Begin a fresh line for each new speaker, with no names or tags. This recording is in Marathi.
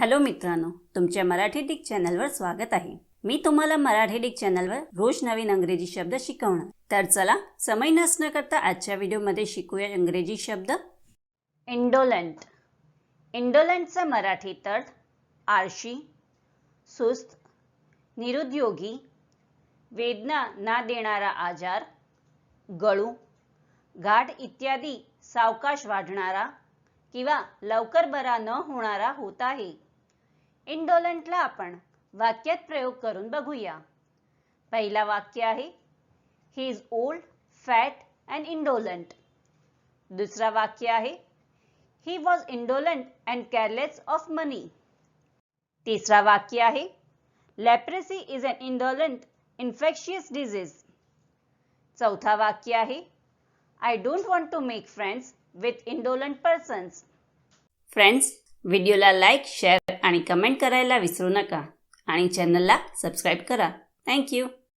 हॅलो मित्रांनो, तुमच्या मराठी डिक चॅनलवर स्वागत आहे। मी तुम्हाला मराठी डिक चॅनलवर रोज नवीन इंग्रजी शब्द शिकवणार। तर चला समय नसण्या करता आजच्या व्हिडिओमध्ये शिकूया इंग्रजी शब्द। इंडोलंट। इंडोलंटचा मराठी अर्थ आळशी, सुस्त, निरुद्योगी, वेदना ना देणारा आजार, गळू, गाठ इत्यादी सावकाश वाढणारा किंवा लवकर बरा न होणारा होत आहे। इंडोलंटला आपण वाक्यात प्रयोग करून बघूया। पहिला वाक्य आहे he is old, fat and indolent. दुसरा वाक्य आहे he was indolent and careless of money. तिसरा वाक्य आहे leprosy is an indolent infectious disease. चौथा वाक्य आहे I don't want to make friends with indolent persons. Friends, व्हिडिओला लाईक, शेअर आणि कमेंट करायला विसरू नका आणि चॅनलला सबस्क्राईब करा। Thank you.